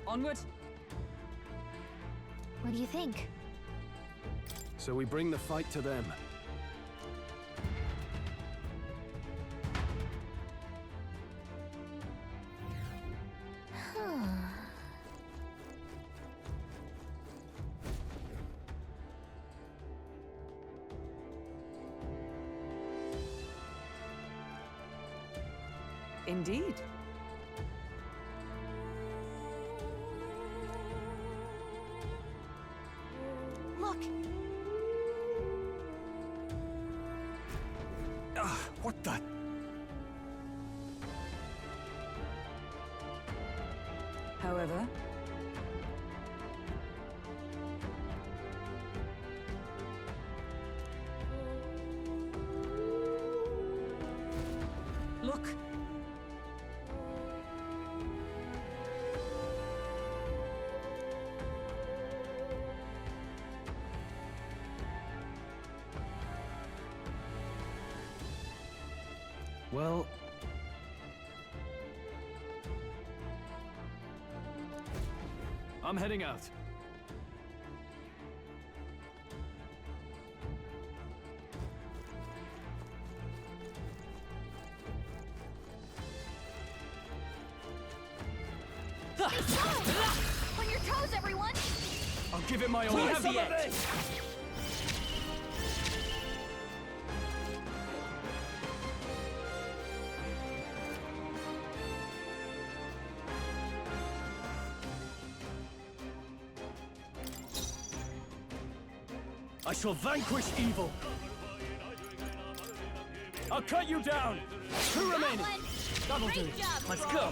Onward. What do you think? So we bring the fight to them. Indeed. Look! What the? However, look. Well... I'm heading out. On your toes, everyone! I'll give it my all. We have the edge. I shall vanquish evil. I'll cut you down. Two remaining. That'll do. Great job, Let's Scroll. go.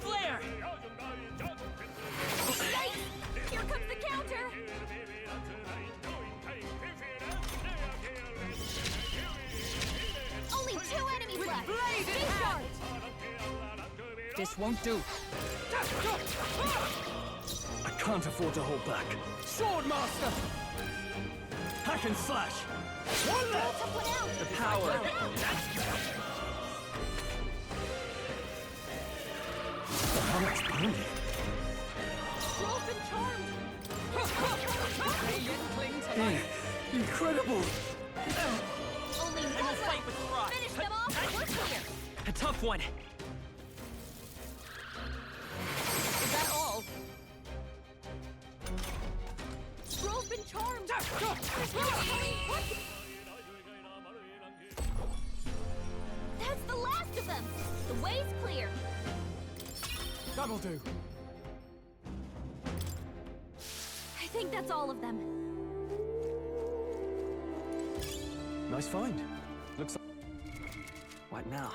Flare! Yikes! Here comes the counter! Only 2 enemies With left! blade in Stay hand. sharp! This won't do. I can't afford to hold back. Sword Master! Hack and slash! One left! Took one out! The power. How much money? Scroll's been charmed! Radiant cling to life. Incredible! Only one will fight left! with pride. Finish them off! We're clear! A tough one. Is that all? Scroll's been charmed! What? That's the last of them! The way's clear! That'll do. I think that's all of them. Nice find. Looks like... What now?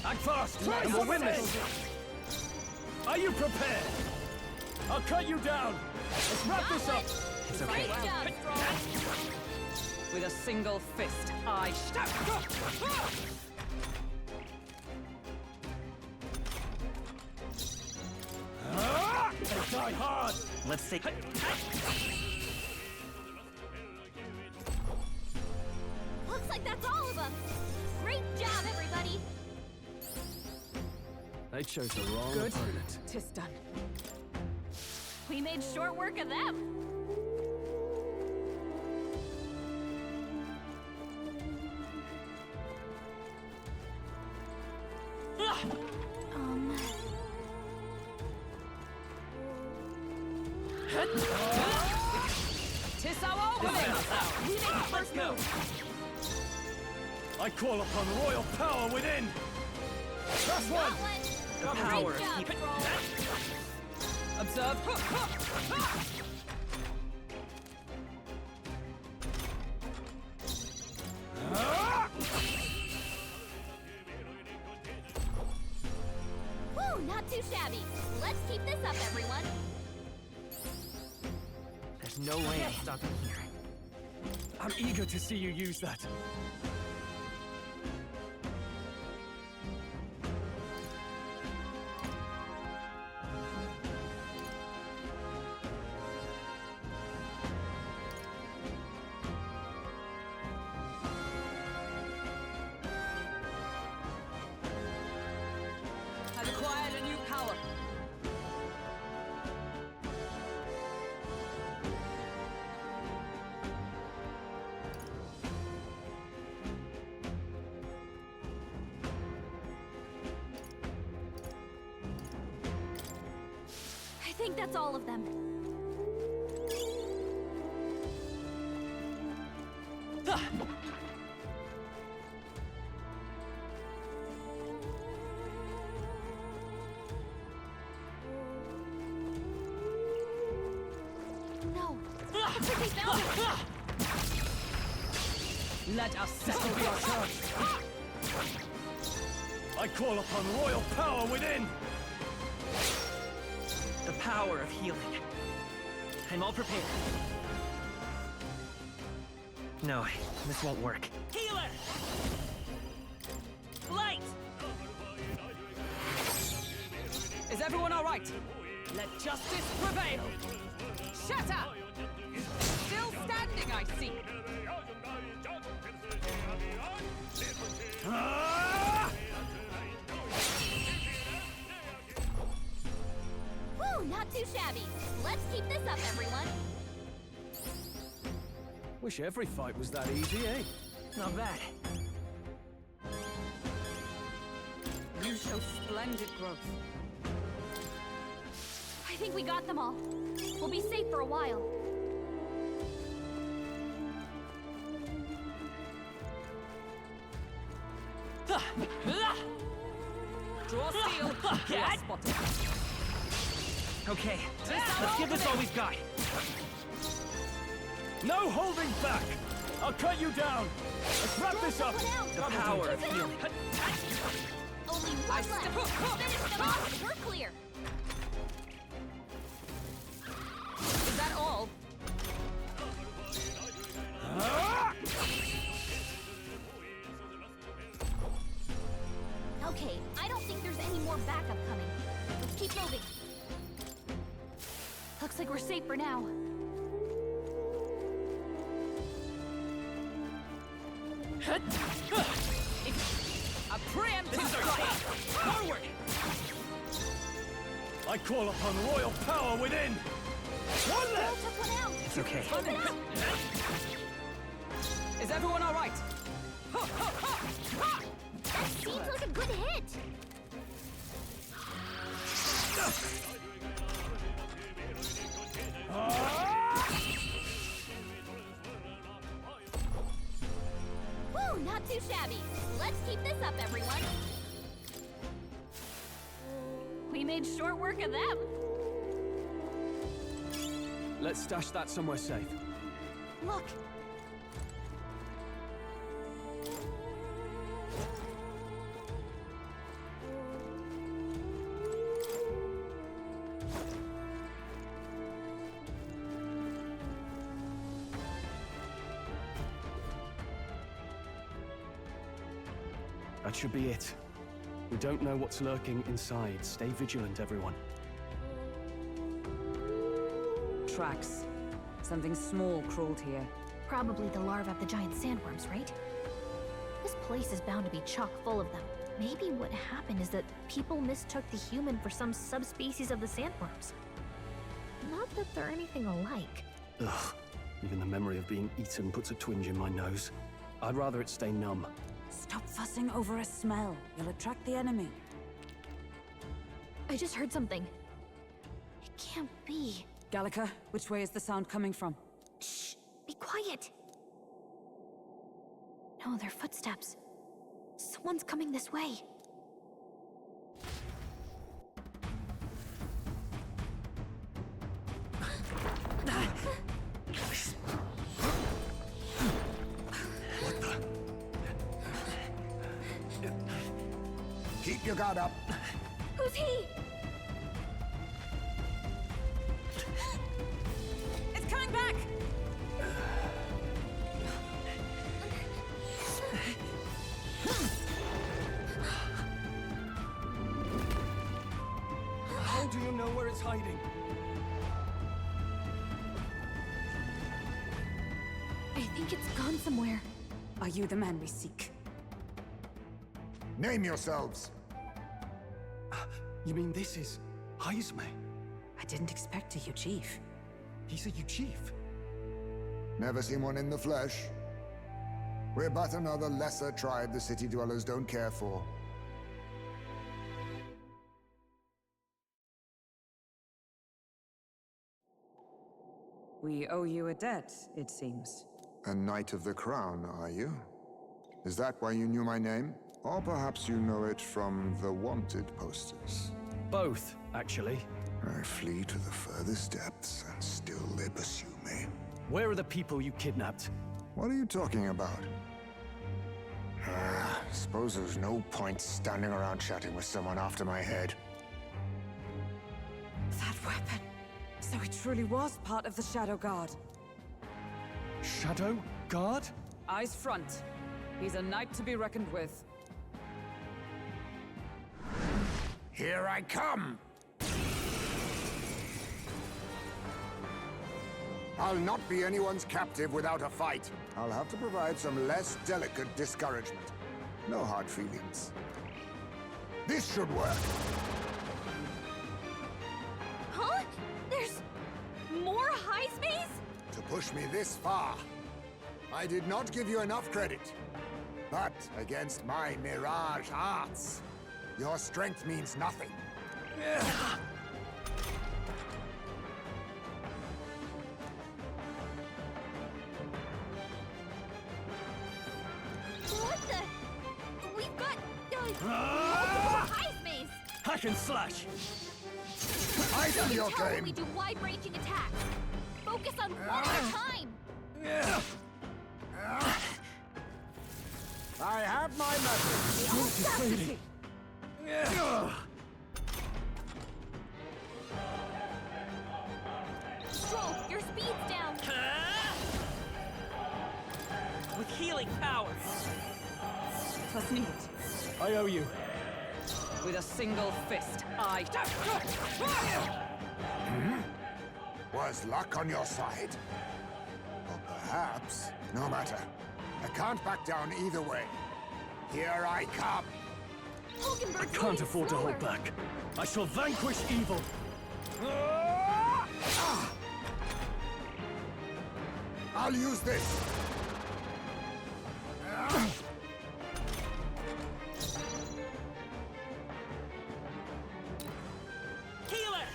Act fast! And we'll win this! Are you prepared? I'll cut you down! Let's wrap this up! It's okay. Great job, Scroll! With a single fist, I They die hard! Let's take. Looks like that's all of them! Great job, everybody! They chose the wrong Good. opponent. Tis done. We made short work of them! Tis our opening. We make the first Go. move! I call upon royal power within! Last one! Got one! The Great power. job, Keep it. Scroll! Observe. Ah! not too shabby. Let's keep this up, everyone. There's no way I'm stopping here. I'm eager to see you use that. I've acquired a new power. I think that's all of them. No. Looks like we found it. Let us settle Be our chance. I call upon royal power within. The power of healing. I'm all prepared. No, this won't work. Healer! Light! Is everyone all right? Let justice prevail. Shatter! Still standing, I see. Woo, not too shabby. Let's keep this up, everyone. Wish every fight was that easy, eh? Not bad. You show splendid growth. I think we got them all. We'll be safe for a while. Draw steel. Yes, spotted. Okay, let's give this all we've got. No holding back! I'll cut you down! Let's wrap this up! The power of healing. Only one left. Finish them off. We're clear. Is that all? Okay, I don't think there's any more backup coming. Let's keep moving. Looks like we're safe for now. A preemptive This is our strike. chance. Forward! I call upon royal power within! One Bill left! took one out. It's okay. Keep it up. Is everyone all right? That seems like a good hit. Woo, not too shabby. Let's keep this up, everyone. We made short work of them. Let's stash that somewhere safe. Look. That should be it. We don't know what's lurking inside. Stay vigilant, everyone. Tracks. Something small crawled here. Probably the larvae of the giant sandworms, right? This place is bound to be chock full of them. Maybe what happened is that people mistook the human for some subspecies of the sandworms. Not that they're anything alike. Ugh. Even the memory of being eaten puts a twinge in my nose. I'd rather it stay numb. Stop fussing over a smell. You'll attract the enemy. I just heard something. It can't be. Gallica, which way is the sound coming from? Shh! Be quiet! No, they're footsteps. Someone's coming this way. Keep your guard up. Who's he? It's coming back! How do you know where it's hiding? I think it's gone somewhere. Are you the man we seek? Name yourselves. You mean this is Heisme? I didn't expect a chief. He's a chief. Never seen one in the flesh. We're but another lesser tribe the city dwellers don't care for. We owe you a debt, it seems. A Knight of the Crown, are you? Is that why you knew my name? Or perhaps you know it from the wanted posters? Both, actually. I flee to the furthest depths, and still they pursue me. Where are the people you kidnapped? What are you talking about? Suppose there's no point standing around chatting with someone after my head. That weapon. So he truly was part of the Shadow Guard. Shadow Guard? Eyes front. He's a knight to be reckoned with. Here I come! I'll not be anyone's captive without a fight. I'll have to provide some less delicate discouragement. No hard feelings. This should work. Huh? There's more Heismes? To push me this far, I did not give you enough credit. But against my mirage arts, your strength means nothing. What the? We've got multiple Heismes! Hack and slash! I see your Tell when game. we do wide-ranging attacks. Focus on one at a time. I have my method. Stroll, your speed's down. With healing power. Plus needed. I owe you. With a single fist, I... Was luck on your side? Or perhaps, no matter. I can't back down either way. Here I come. Hulkenberg's I can't moving afford to slower. hold back. I shall vanquish evil. I'll use this. Healer!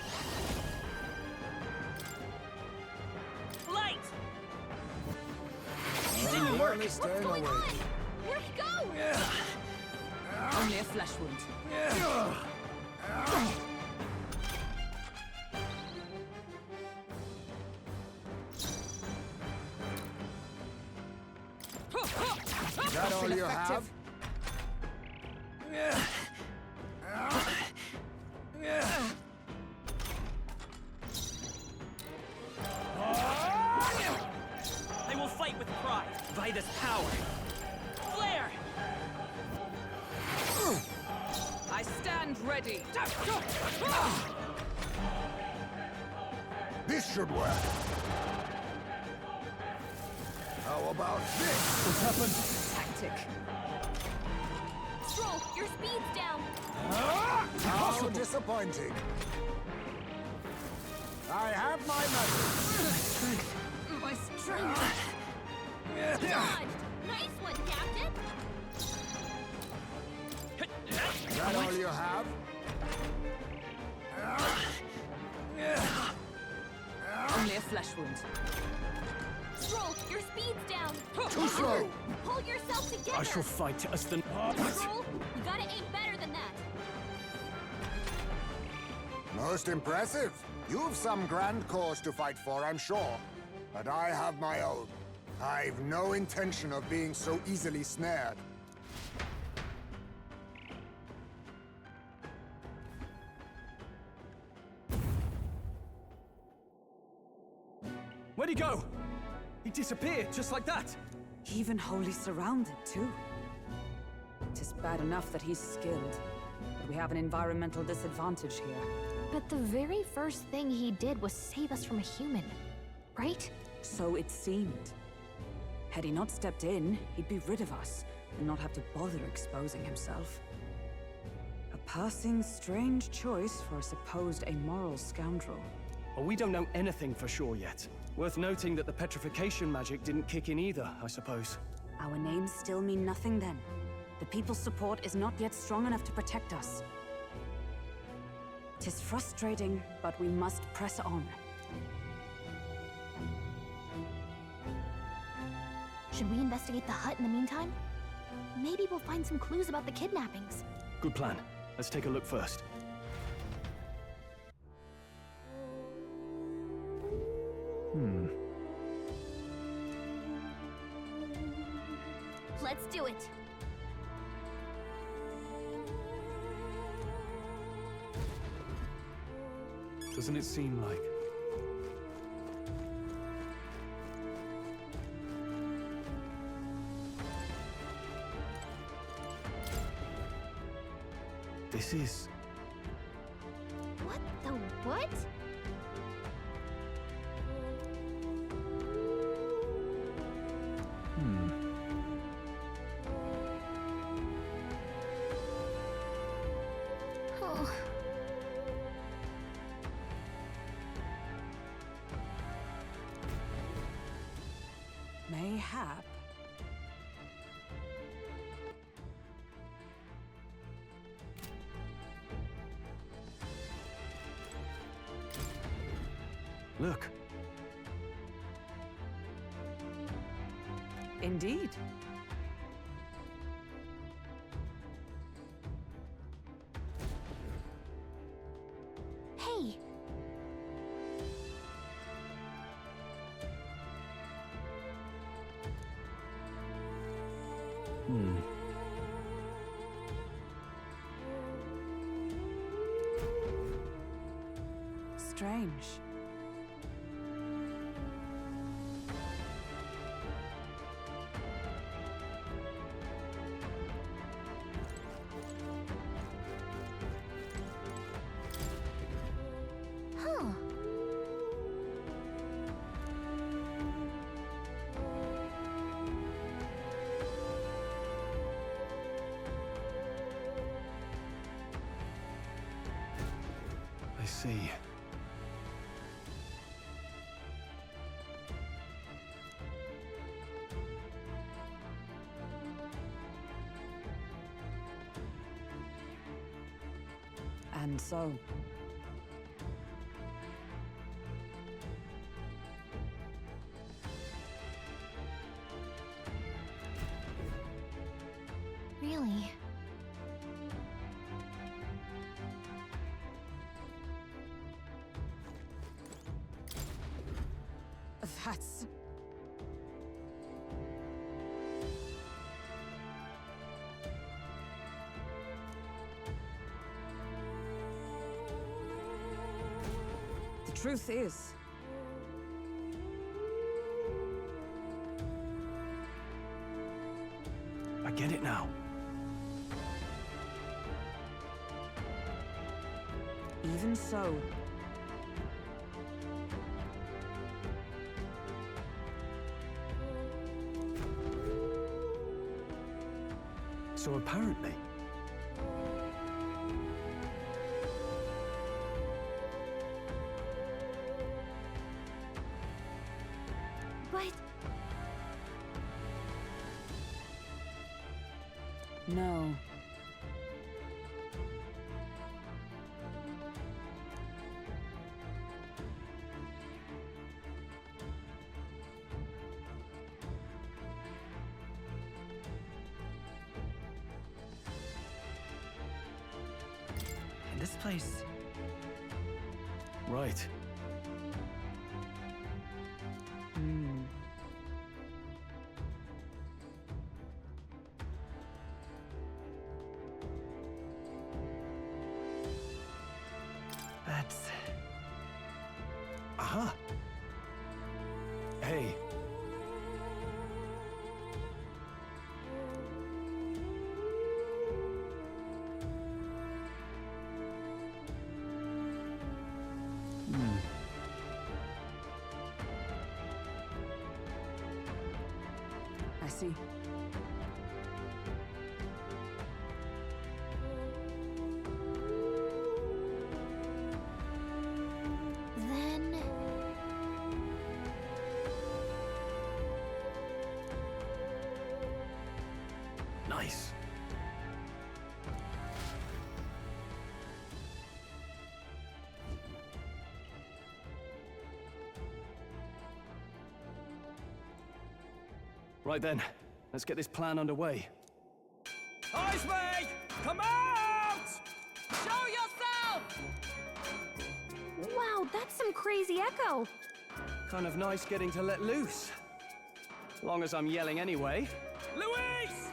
Light! Didn't work. Staying What's going awake. on? Where'd he go? Only a flesh wound. Is that all you have? I will fight with pride by this power. Flare! I stand ready. This should work. How about this? What's happened? Tactic. Stroll, your speed's down. How disappointing. I have my method. My strength. Dodged. Nice one, Captain. Is that all you have? Only a flesh wound. Stroll, your speed's down. Too slow. Pull yourself together. I shall fight as the... Stroll, you gotta aim better than that. Most impressive. You've some grand cause to fight for, I'm sure. But I have my own. I've no intention of being so easily snared. Where'd he go? He disappeared, just like that. Even wholly surrounded, too. Tis bad enough that he's skilled, but we have an environmental disadvantage here. But the very first thing he did was save us from a human, right? So it seemed. Had he not stepped in, he'd be rid of us, and not have to bother exposing himself. A passing, strange choice for a supposed amoral scoundrel. Well, we don't know anything for sure yet. Worth noting that the petrification magic didn't kick in either, I suppose. Our names still mean nothing then. The people's support is not yet strong enough to protect us. 'Tis frustrating, but we must press on. Should we investigate the hut in the meantime? Maybe we'll find some clues about the kidnappings. Good plan. Let's take a look first. Let's do it. Doesn't it seem like... This is... What the what? Oh. Mayhap. Look. Indeed. Hey. Strange. Huh. I see. And so, Really? that's... The truth is, I get it now. even so, So apparently... But no. In this place. Right. That's... Aha! I see. Then... Nice. Right then, let's get this plan underway. Eyes, mate! Come out! Show yourself! Wow, that's some crazy echo. Kind of nice getting to let loose. Long as I'm yelling anyway. Luis!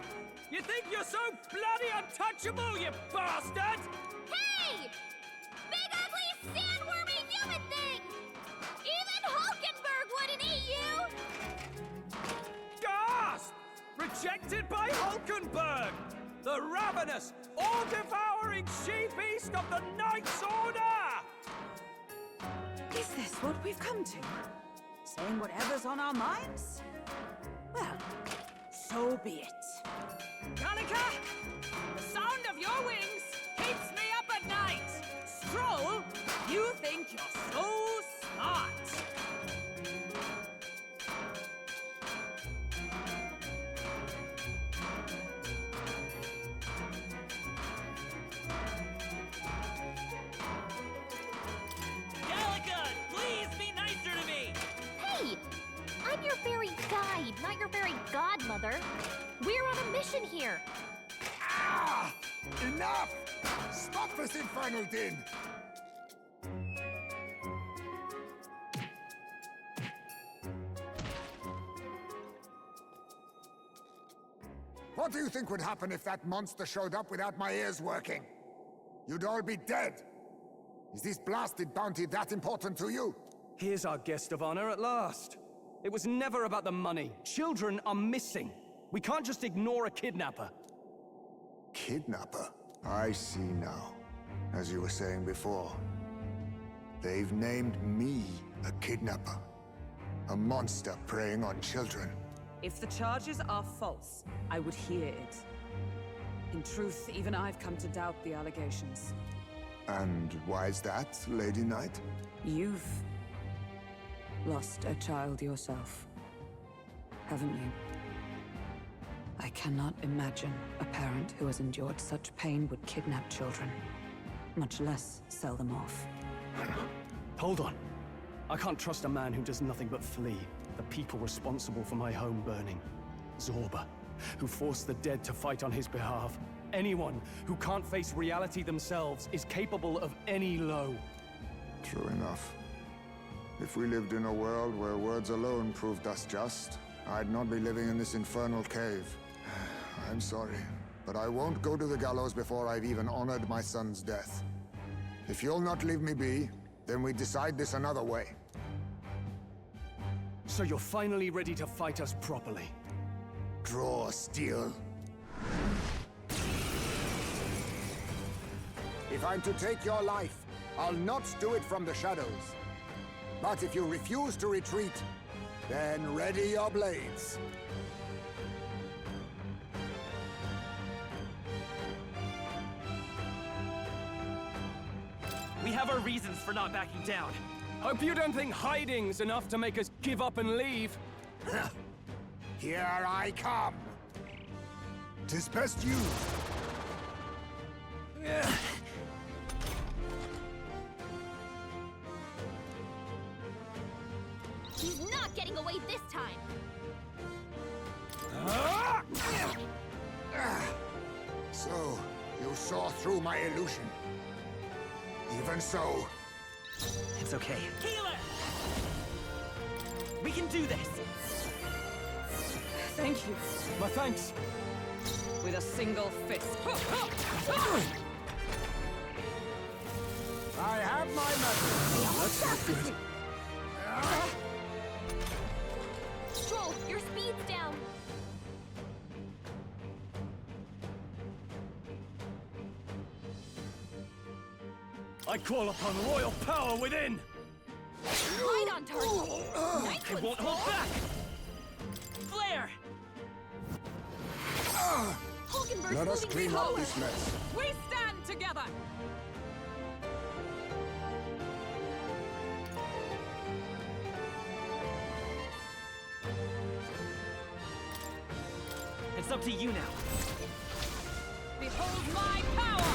You think you're so bloody untouchable, you bastard? Hey! Big ugly sandwormy human thing! Even Hulkenberg wouldn't eat you! Gasp! Rejected by Hulkenberg! The ravenous, all-devouring she-beast of the Knight's Order! Is this what we've come to? Saying whatever's on our minds? Well, so be it. Kanika! The sound of your wings keeps me up at night! Stroll, you think you're so smart! Gallica, please be nicer to me! Hey! I'm your fairy guide, not your fairy godmother. We're on a mission here. Ah! Enough! Stop this infernal din! What do you think would happen if that monster showed up without my ears working? You'd all be dead! Is this blasted bounty that important to you? Here's our guest of honor at last. It was never about the money. Children are missing. We can't just ignore a kidnapper. Kidnapper? I see now. As you were saying before, they've named me a kidnapper. A monster preying on children. If the charges are false, I would hear it. In truth, even I've come to doubt the allegations. And why is that, Lady Knight? You've lost a child yourself, haven't you? I cannot imagine a parent who has endured such pain would kidnap children, much less sell them off. Hold on. I can't trust a man who does nothing but flee. The people responsible for my home burning. Zorba, who forced the dead to fight on his behalf. Anyone who can't face reality themselves is capable of any low. True enough. If we lived in a world where words alone proved us just, I'd not be living in this infernal cave. I'm sorry, but I won't go to the gallows before I've even honored my son's death. If you'll not leave me be, then we decide this another way. So you're finally ready to fight us properly. Draw steel. If I'm to take your life, I'll not do it from the shadows. But if you refuse to retreat, then ready your blades. We have our reasons for not backing down. Hope you don't think hiding's enough to make us give up and leave. Here I come. 'Tis best you. He's not getting away this time. So, you saw through my illusion. Even so, It's okay. Keeler! We can do this! Thank you. My thanks. With a single fist. I have my method. That's not good. Stroll, your speed's down. I call upon royal power within! Right on target. Nice I one, won't hold back! Flare! Hulkenberg's Let us moving clean up slower. this mess. We stand together! It's up to you now. Behold my power!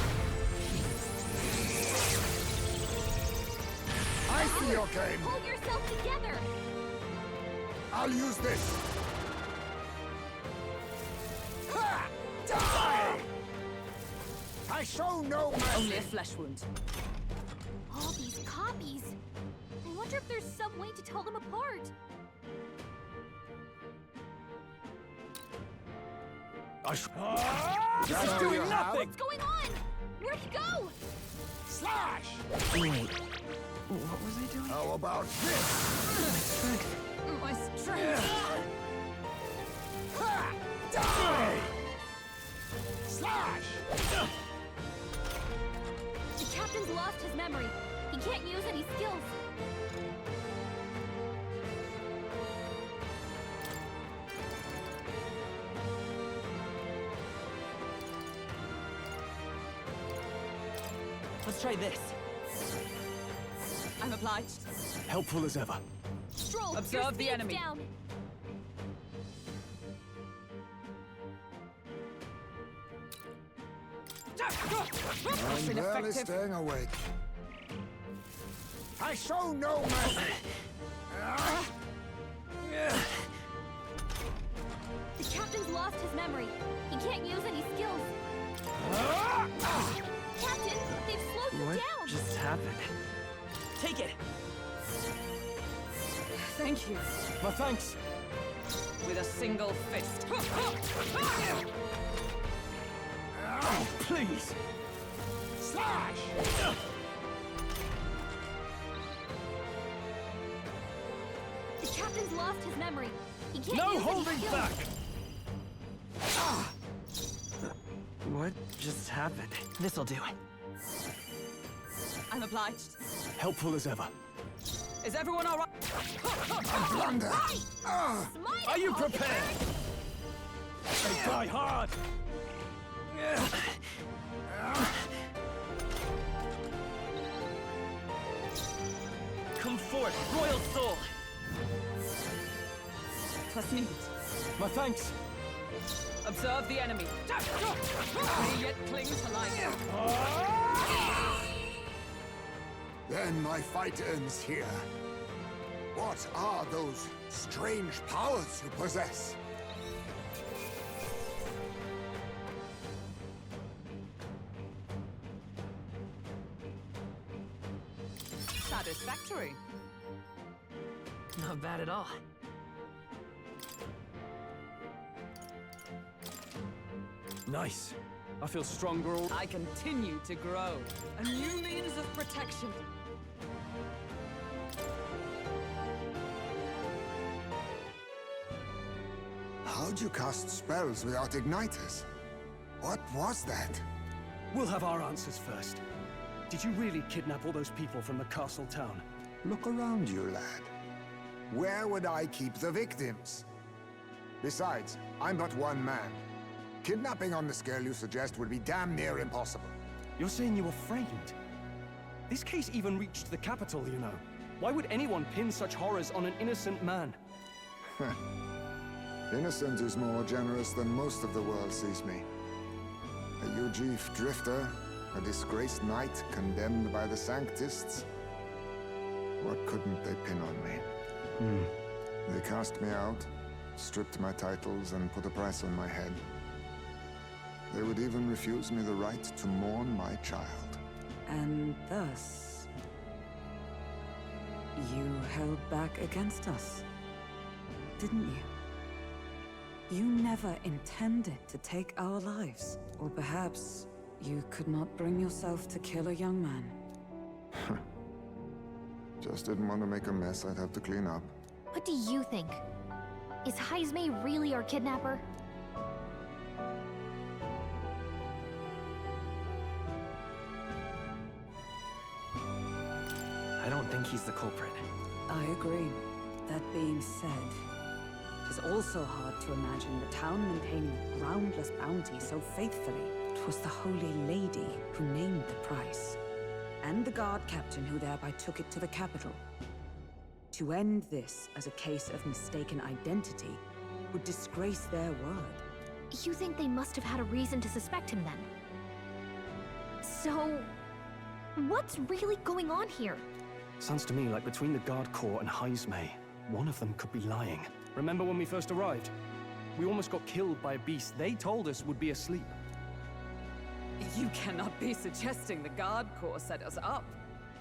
I see your game. Hold yourself together! I'll use this. Ha! Die! I show no mercy. Only a flesh wound. All these copies. I wonder if there's some way to tell them apart. That's all you have? What's going on? Where'd he go? Slash! Wait, what was I doing? How about this? My strength! Ha! Die! Slash! The captain's lost his memory. He can't use any skills. Let's try this. I'm obliged. Helpful as ever. Stroll, your Observe the speed's enemy. down. I'm barely staying awake. I show no mercy. The captain's lost his memory. He can't use any skills. Captain, they've slowed you What down. just happened? Take it! Thank you. My thanks. With a single fist. Oh, please. Slash! The captain's lost his memory. He can't No use any holding skills. back. What just happened? This'll do. I'm obliged. Helpful as ever. Is everyone all right? Blunder! Smite Are him, you Hulkenberg. prepared? They die hard. Come forth, royal soul! Plus need. My thanks. Observe the enemy. They yet cling to life. Then my fight ends here. What are those strange powers you possess? Satisfactory. Not bad at all. Nice. I feel stronger all... I continue to grow. A new means of protection. How'd you cast spells without igniters? What was that? We'll have our answers first. Did you really kidnap all those people from the castle town? Look around you, lad. Where would I keep the victims? Besides, I'm but one man. Kidnapping on the scale you suggest would be damn near impossible. You're saying you were framed? This case even reached the capital, you know. Why would anyone pin such horrors on an innocent man? Innocent is more generous than most of the world sees me. A Ujif drifter, a disgraced knight condemned by the Sanctists. What couldn't they pin on me? They cast me out, stripped my titles, and put a price on my head. They would even refuse me the right to mourn my child. And thus, you held back against us, didn't you? You never intended to take our lives. Or perhaps you could not bring yourself to kill a young man. Just didn't want to make a mess I'd have to clean up. What do you think? Is Heismay really our kidnapper? I don't think he's the culprit. I agree. That being said, It is also hard to imagine the town maintaining a groundless bounty so faithfully. It was the Holy Lady who named the price, and the guard captain who thereby took it to the capital. To end this as a case of mistaken identity would disgrace their word. You think they must have had a reason to suspect him then? So, what's really going on here? Sounds to me like between the Guard Corps and Heismay, one of them could be lying. Remember when we first arrived? We almost got killed by a beast they told us would be asleep. You cannot be suggesting the Guard Corps set us up.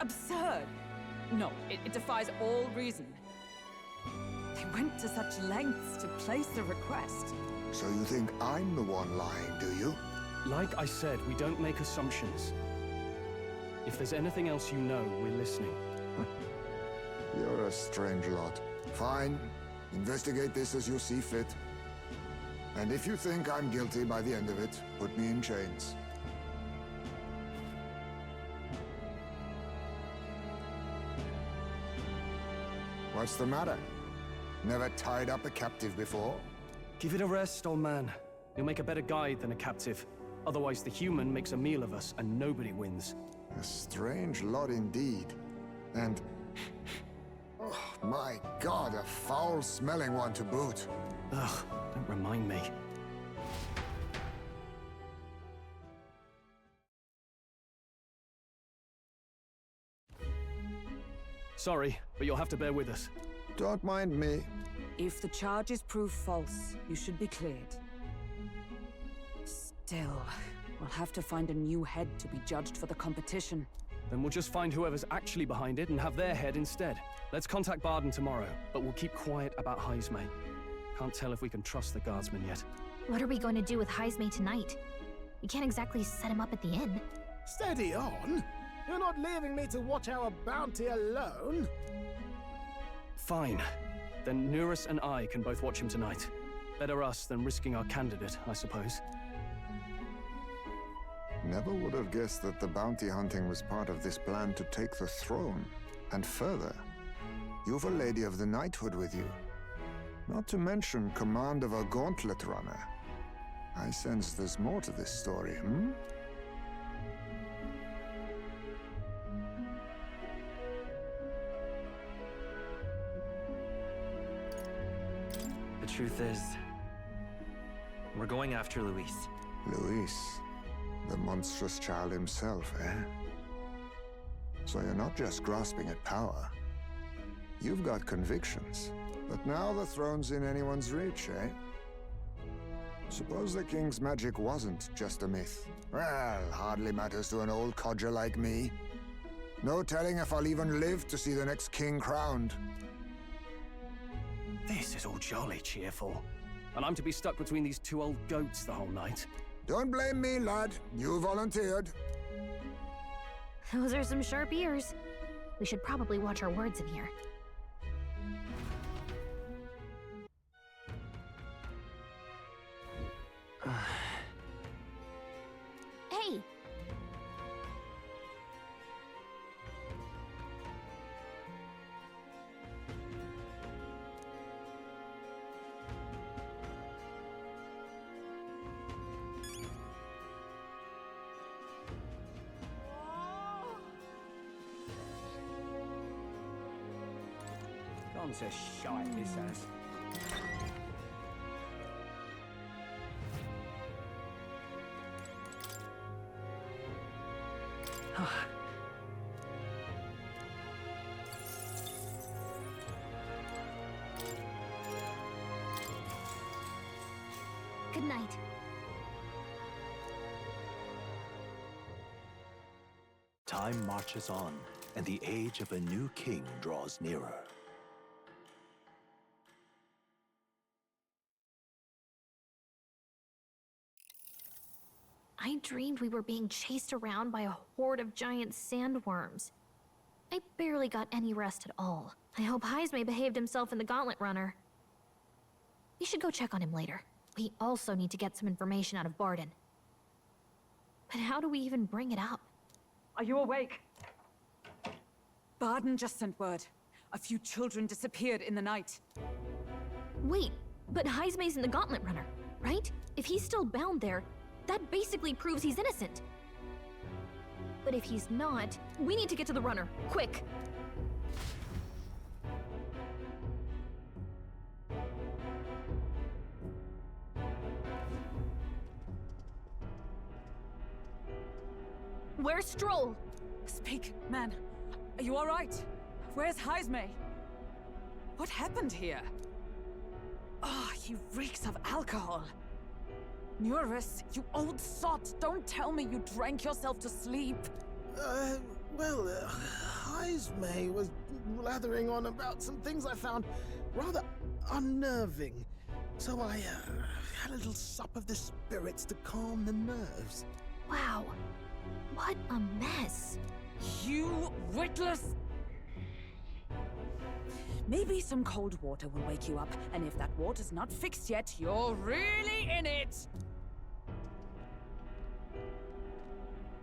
Absurd! No, it defies all reason. They went to such lengths to place the request. So you think I'm the one lying, do you? Like I said, we don't make assumptions. If there's anything else you know, we're listening. You're a strange lot. Fine. Investigate this as you see fit. And if you think I'm guilty by the end of it, put me in chains. What's the matter? Never tied up a captive before? Give it a rest, old man. You'll make a better guide than a captive. Otherwise, the human makes a meal of us, and nobody wins. A strange lot indeed. And... oh, my God, a foul-smelling one to boot. Ugh, don't remind me. Sorry, but you'll have to bear with us. Don't mind me. If the charges prove false, you should be cleared. Still, we'll have to find a new head to be judged for the competition. Then we'll just find whoever's actually behind it and have their head instead. Let's contact Barden tomorrow, but we'll keep quiet about Heismay. Can't tell if we can trust the guardsman yet. What are we going to do with Heismay tonight? We can't exactly set him up at the inn. Steady on! You're not leaving me to watch our bounty alone! Fine. Then Nurus and I can both watch him tonight. Better us than risking our candidate, I suppose. Never would have guessed that the bounty hunting was part of this plan to take the throne. And further, you've a Lady of the Knighthood with you. Not to mention command of a gauntlet runner. I sense there's more to this story, hmm? The truth is, we're going after Luis. Luis, the monstrous child himself, eh? So you're not just grasping at power. You've got convictions. But now the throne's in anyone's reach, eh? Suppose the king's magic wasn't just a myth. Well, hardly matters to an old codger like me. No telling if I'll even live to see the next king crowned. This is all jolly cheerful. And I'm to be stuck between these two old goats the whole night. Don't blame me, lad. You volunteered. Those are some sharp ears. We should probably watch our words in here. Hey! Gone to shite, this has. Good night. Time marches on, and the age of a new king draws nearer. I dreamed we were being chased around by a horde of giant sandworms. I barely got any rest at all. I hope Heismay behaved himself in the Gauntlet Runner. We should go check on him later. We also need to get some information out of Barden. But how do we even bring it up? Are you awake? Barden just sent word. A few children disappeared in the night. Wait, But Heismay's in the Gauntlet Runner, right? If he's still bound there, that basically proves he's innocent. But if he's not, we need to get to the runner, quick! Where's Stroll? Speak, man. Are you all right? Where's Heismay? What happened here? Ah, he reeks of alcohol. Nuris, you old sot, don't tell me you drank yourself to sleep. Heismay was blathering on about some things I found rather unnerving. So I had a little sup of the spirits to calm the nerves. Wow, what a mess. You witless... Maybe some cold water will wake you up, and if that water's not fixed yet, you're really in it!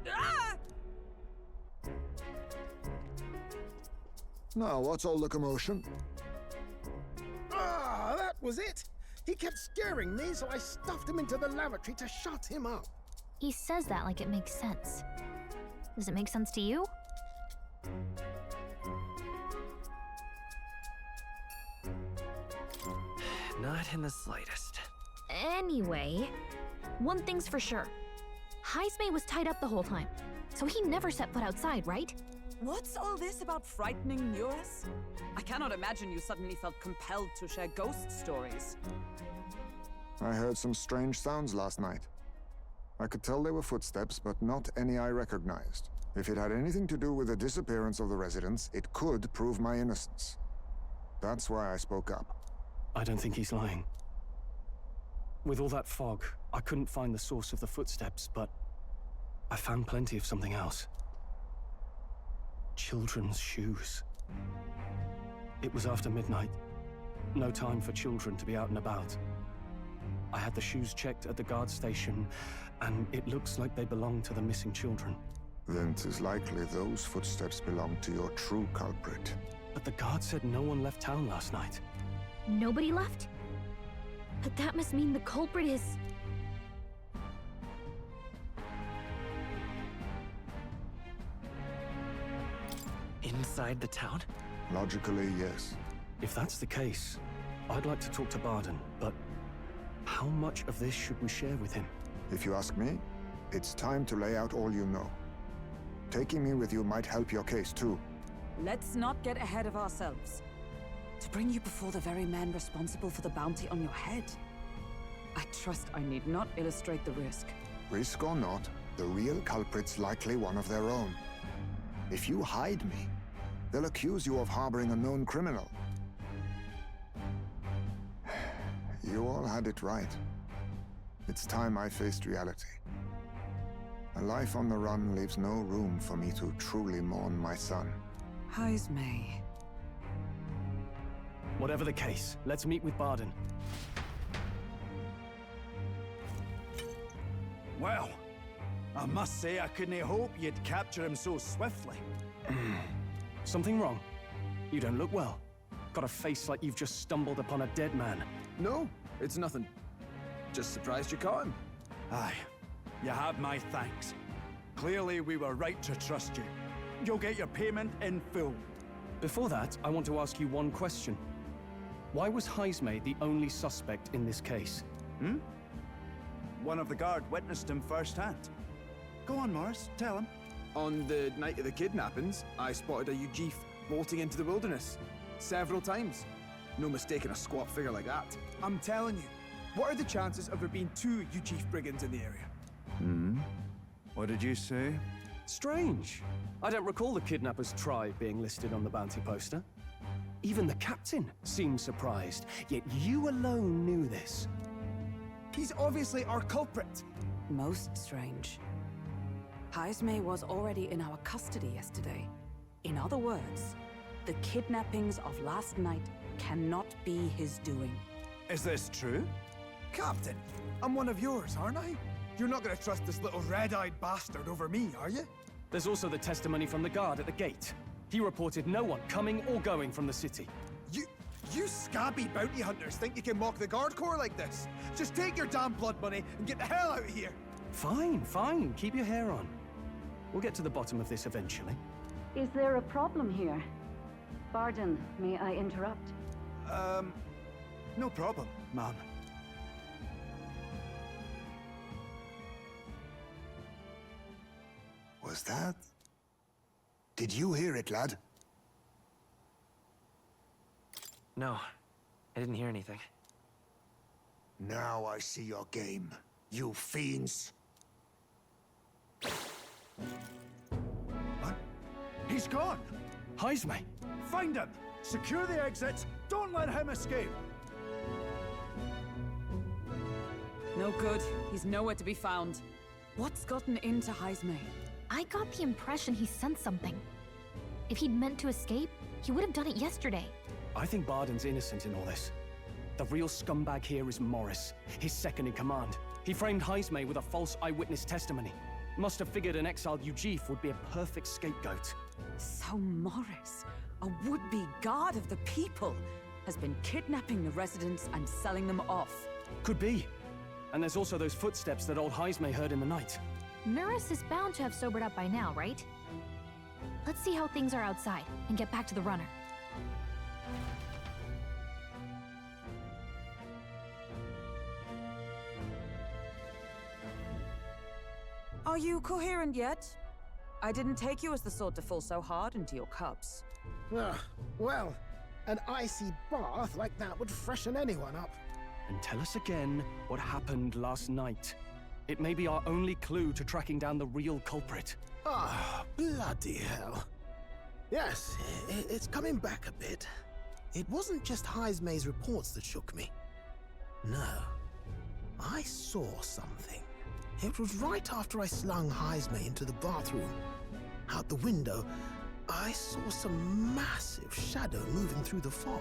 Ah! Now, what's all the commotion? Ah, that was it! He kept scaring me, so I stuffed him into the lavatory to shut him up. He says that like it makes sense. Does it make sense to you? Not in the slightest. Anyway, one thing's for sure. Heismay was tied up the whole time, so he never set foot outside, right? What's all this about frightening Nuris? I cannot imagine you suddenly felt compelled to share ghost stories. I heard some strange sounds last night. I could tell they were footsteps, but not any I recognized. If it had anything to do with the disappearance of the residents, it could prove my innocence. That's why I spoke up. I don't think he's lying. With all that fog, I couldn't find the source of the footsteps, but I found plenty of something else. Children's shoes. It was after midnight. No time for children to be out and about. I had the shoes checked at the guard station, and it looks like they belong to the missing children. Then 'tis likely those footsteps belong to your true culprit. But the guard said no one left town last night. Nobody left? But that must mean the culprit is... Inside the town? Logically, yes. If that's the case, I'd like to talk to Barden, but how much of this should we share with him? If you ask me, it's time to lay out all you know. Taking me with you might help your case, too. Let's not get ahead of ourselves. To bring you before the very man responsible for the bounty on your head. I trust I need not illustrate the risk. Risk or not, the real culprit's likely one of their own. If you hide me, they'll accuse you of harboring a known criminal. You all had it right. It's time I faced reality. A life on the run leaves no room for me to truly mourn my son. Heismay. Whatever the case, let's meet with Barden. Well, I must say I couldn't hope you'd capture him so swiftly. Something wrong? You don't look well. Got a face like you've just stumbled upon a dead man. No, it's nothing. Just surprised you caught him. Aye, you have my thanks. Clearly we were right to trust you. You'll get your payment in full. Before that, I want to ask you one question. Why was Heismay the only suspect in this case? One of the guard witnessed him firsthand. Go on, Morris, tell him. On the night of the kidnappings, I spotted a Ujif bolting into the wilderness. Several times. No mistaking a squat figure like that. I'm telling you, what are the chances of there being 2 Ujif brigands in the area? What did you say? Strange. I don't recall the kidnappers' tribe being listed on the bounty poster. Even the captain seemed surprised, yet you alone knew this. He's obviously our culprit. Most strange. Heismay was already in our custody yesterday. In other words, the kidnappings of last night cannot be his doing. Is this true? Captain, I'm one of yours, aren't I? You're not gonna trust this little red-eyed bastard over me, are you? There's also the testimony from the guard at the gate. He reported no one coming or going from the city. You scabby bounty hunters think you can mock the Guard Corps like this? Just take your damn blood money and get the hell out of here! Fine, fine. Keep your hair on. We'll get to the bottom of this eventually. Is there a problem here? Pardon, may I interrupt? No problem, ma'am. Was that? Did you hear it, lad? No, I didn't hear anything. Now I see your game, you fiends. What? He's gone! Heisme! Find him! Secure the exits! Don't let him escape! No good. He's nowhere to be found. What's gotten into Heisme? I got the impression he sensed something. If he'd meant to escape, he would have done it yesterday. I think Barden's innocent in all this. The real scumbag here is Morris, his second in command. He framed Heisme with a false eyewitness testimony. Must have figured an exiled Ujif would be a perfect scapegoat. So Morris, a would-be guard of the people, has been kidnapping the residents and selling them off. Could be. And there's also those footsteps that old Heisme heard in the night. Norris is bound to have sobered up by now, right? Let's see how things are outside and get back to the runner. Are you coherent yet? I didn't take you as the sort to fall so hard into your cups. Well, an icy bath like that would freshen anyone up. And tell us again what happened last night. It may be our only clue to tracking down the real culprit. Ah, bloody hell. Yes, it's coming back a bit. It wasn't just Heisme's reports that shook me. No, I saw something. It was right after I slung Heisme into the bathroom. Out the window, I saw some massive shadow moving through the fog.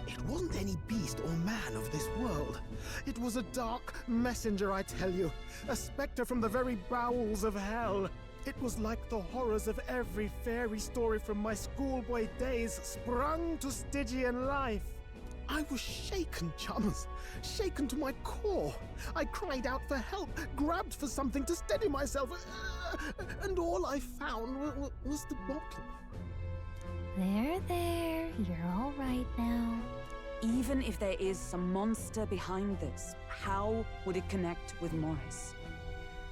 It wasn't any beast or man of this world. It was a dark messenger, I tell you. A specter from the very bowels of hell. It was like the horrors of every fairy story from my schoolboy days sprung to Stygian life. I was shaken, chums. Shaken to my core. I cried out for help, grabbed for something to steady myself, and all I found was the bottle. There. You're all right now. Even if there is some monster behind this, how would it connect with Morris?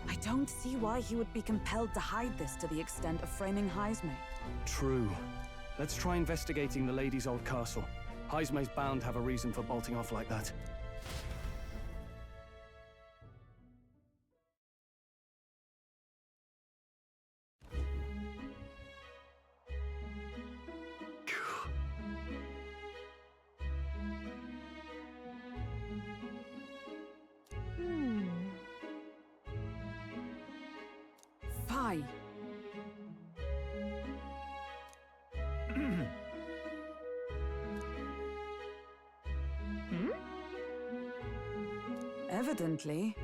I don't see why he would be compelled to hide this to the extent of framing Heisme. True. Let's try investigating the lady's old castle. Heisme's bound to have a reason for bolting off like that. Fie. Evidently.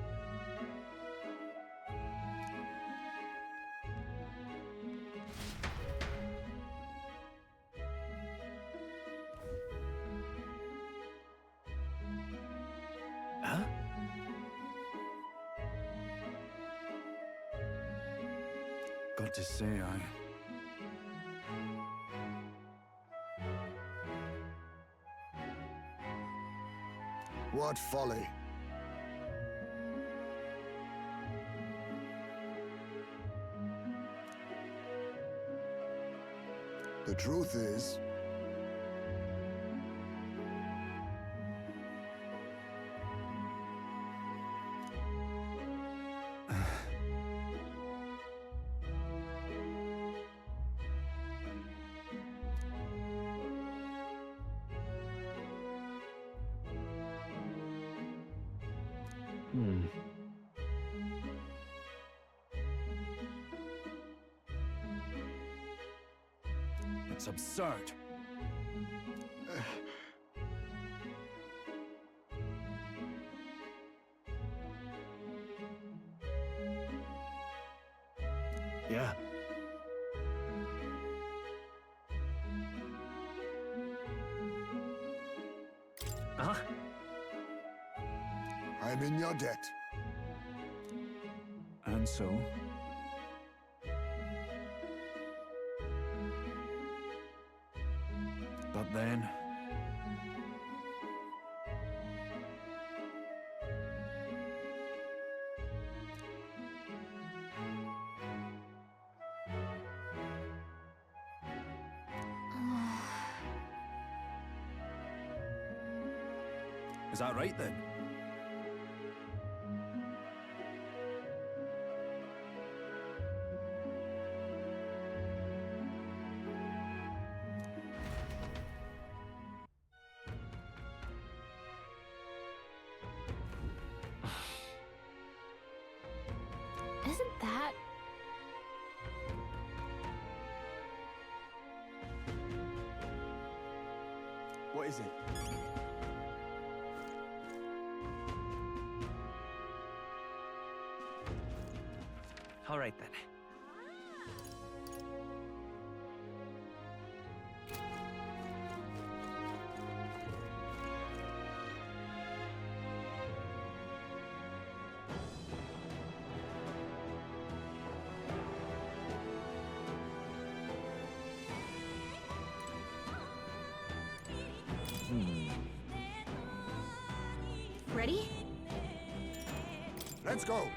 Huh? Got to say, What folly. The truth is, it's absurd. Yeah. I'm in your debt. And so? But then... Is that right then? Isn't that... What is it? All right then. Ready? Let's go.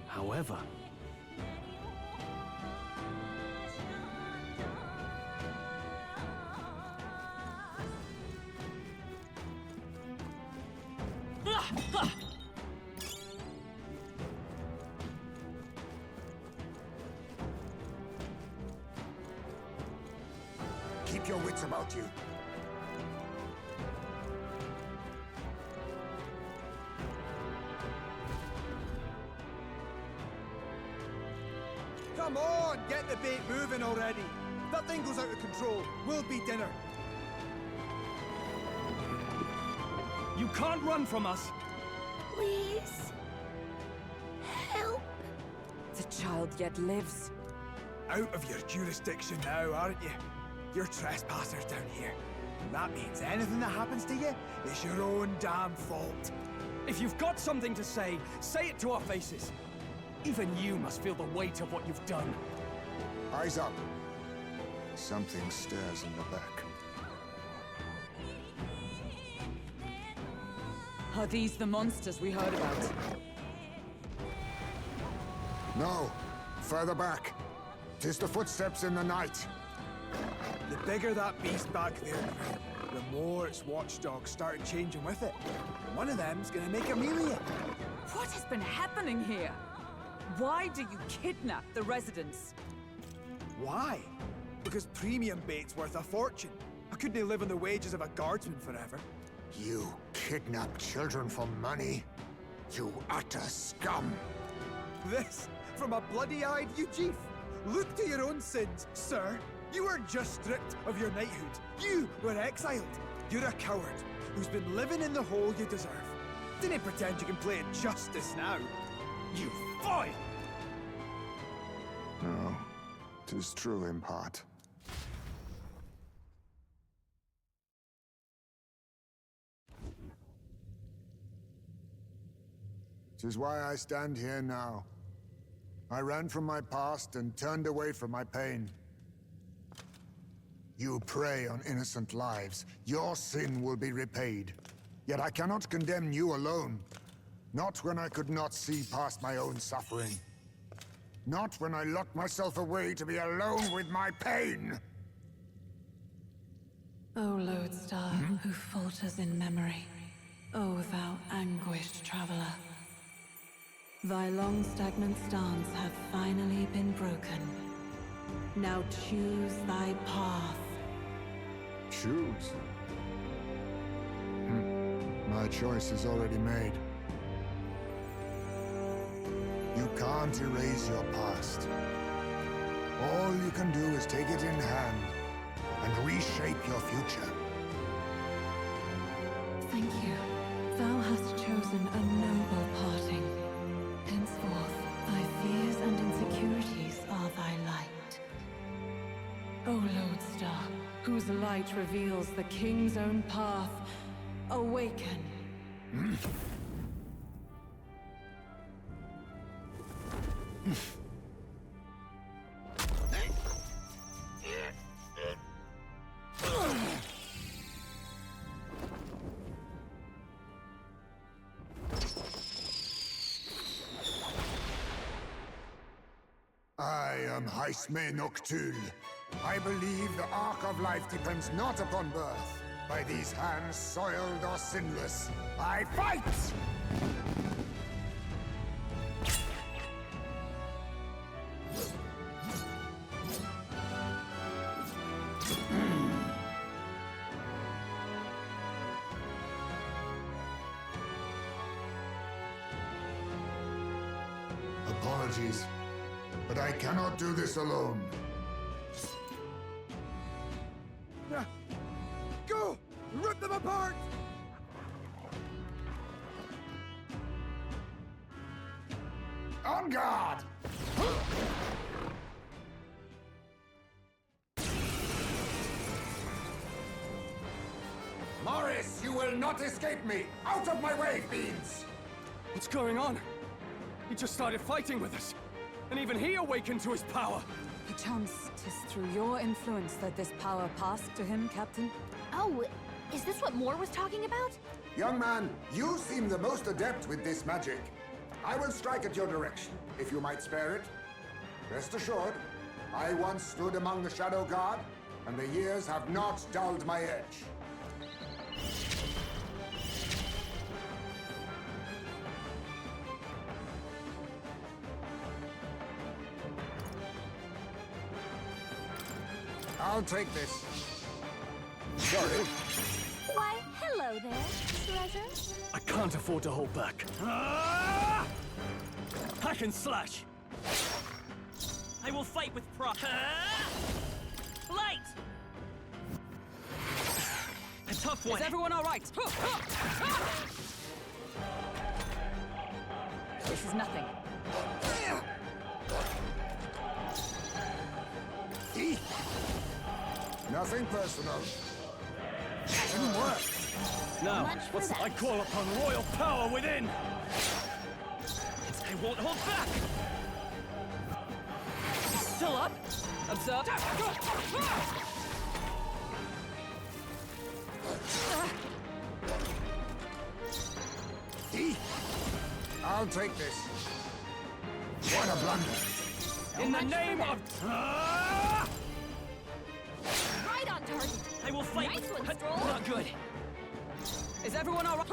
However... Keep your wits about you. Come on, get the bait moving already. That thing goes out of control. We'll be dinner. You can't run from us! Please. Help. The child yet lives. Out of your jurisdiction now, aren't you? You're trespassers down here. And that means anything that happens to you is your own damn fault. If you've got something to say it to our faces. Even you must feel the weight of what you've done. Eyes up. Something stirs in the back. Are these the monsters we heard about? No. Further back. 'Tis the footsteps in the night. The bigger that beast back there, the more its watchdogs started changing with it. One of them's gonna make a meal of you. What has been happening here? Why do you kidnap the residents? Why? Because premium bait's worth a fortune. I couldn't live on the wages of a guardsman forever. You kidnap children for money? You utter scum! This from a bloody-eyed Eugene. Look to your own sins, sir. You were just stripped of your knighthood. You were exiled. You're a coward who's been living in the hole you deserve. Didn't pretend you can play at justice now. You foil! No, 'tis true in part. 'Tis why I stand here now. I ran from my past and turned away from my pain. You prey on innocent lives. Your sin will be repaid. Yet I cannot condemn you alone. Not when I could not see past my own suffering. Not when I locked myself away to be alone with my pain! O lodestar, who falters in memory, O thou anguished traveler. Thy long stagnant stance hath finally been broken. Now choose thy path. Choose? My choice is already made. You can't erase your past. All you can do is take it in hand and reshape your future. Thank you. Thou hast chosen a noble parting. Henceforth, thy fears and insecurities are thy light. whose light reveals the king's own path, awaken. I am Haisme Noctul. I believe the arc of life depends not upon birth. By these hands, soiled or sinless, I fight! Apologies, but I cannot do this alone. Go! Rip them apart! On guard! Morris, you will not escape me! Out of my way, fiends! What's going on? He just started fighting with us. And even he awakened to his power. Perchance 'tis through your influence that this power passed to him, Captain? Oh, is this what Moore was talking about? Young man, you seem the most adept with this magic. I will strike at your direction, if you might spare it. Rest assured, I once stood among the Shadow Guard, and the years have not dulled my edge. I'll take this. Sorry. Why, hello there, treasure. I can't afford to hold back. Ah! Hack and slash! I will fight with pride. Light! A tough one. Is everyone all right? This is nothing. Nothing personal. Didn't work. Now, Much for what's that. I call upon royal power within! I won't hold back! Still up? Observe. I'll take this. What a blunder. In the name of... Ah! Right on target. I will fight Nice with... one, Stroll. Not good. Is everyone all right?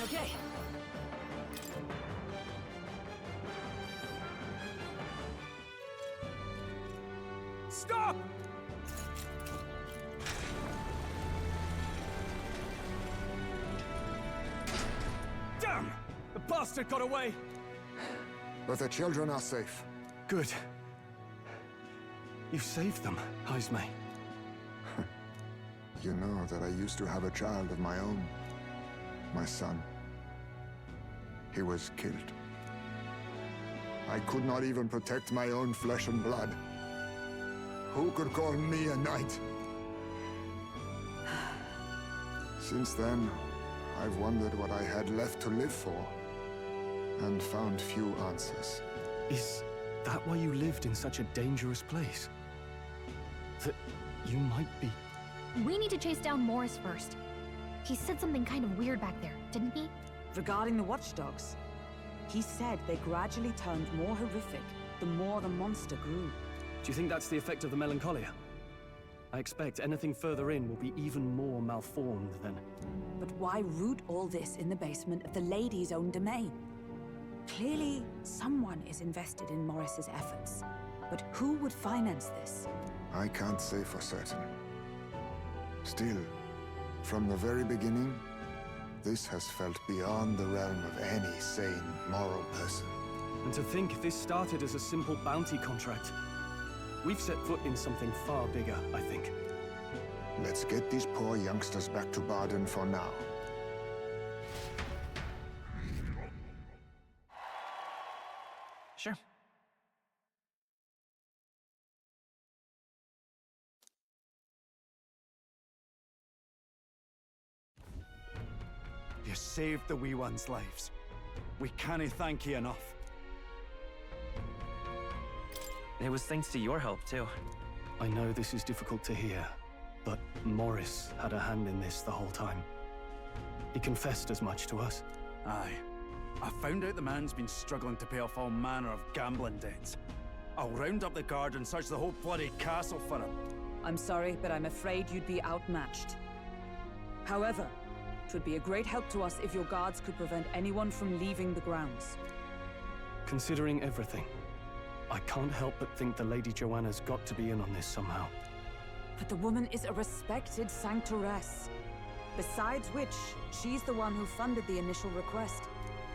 Okay. Stop! Damn! The bastard got away! But the children are safe. Good. You saved them, Haisme. You know that I used to have a child of my own. My son. He was killed. I could not even protect my own flesh and blood. Who could call me a knight? Since then, I've wondered what I had left to live for, and found few answers. Is that why you lived in such a dangerous place? That you might be... We need to chase down Morris first. He said something kind of weird back there, didn't he? Regarding the watchdogs, he said they gradually turned more horrific the more the monster grew. Do you think that's the effect of the melancholia? I expect anything further in will be even more malformed then. But why root all this in the basement of the lady's own domain? Clearly, someone is invested in Morris's efforts. But who would finance this? I can't say for certain. Still, from the very beginning, this has felt beyond the realm of any sane, moral person. And to think this started as a simple bounty contract. We've set foot in something far bigger, I think. Let's get these poor youngsters back to Baden for now. Sure. saved the wee ones' lives. We can't thank you enough. It was thanks to your help, too. I know this is difficult to hear, but Morris had a hand in this the whole time. He confessed as much to us. Aye. I found out the man's been struggling to pay off all manner of gambling debts. I'll round up the guard and search the whole bloody castle for him. I'm sorry, but I'm afraid you'd be outmatched. However, it would be a great help to us if your guards could prevent anyone from leaving the grounds. Considering everything, I can't help but think the Lady Joanna's got to be in on this somehow. But the woman is a respected sanctoress. Besides which, she's the one who funded the initial request.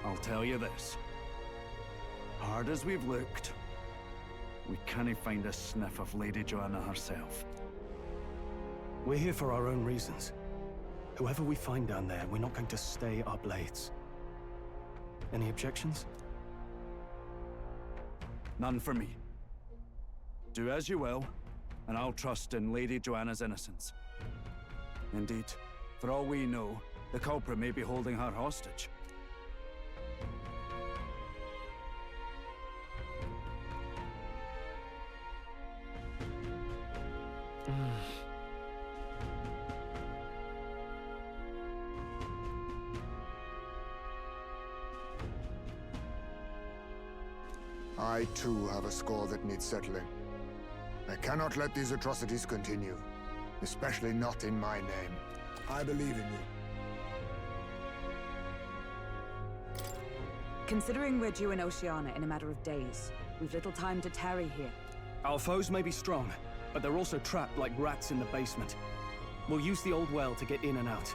I'll tell you this. Hard as we've looked, we can't find a sniff of Lady Joanna herself. We're here for our own reasons. Whoever we find down there, we're not going to stay up late. Any objections? None for me. Do as you will, and I'll trust in Lady Joanna's innocence. Indeed, for all we know, the culprit may be holding her hostage. I too have a score that needs settling. I cannot let these atrocities continue, especially not in my name. I believe in you. Considering we're due in Oceania in a matter of days, we've little time to tarry here. Our foes may be strong, but they're also trapped like rats in the basement. We'll use the old well to get in and out.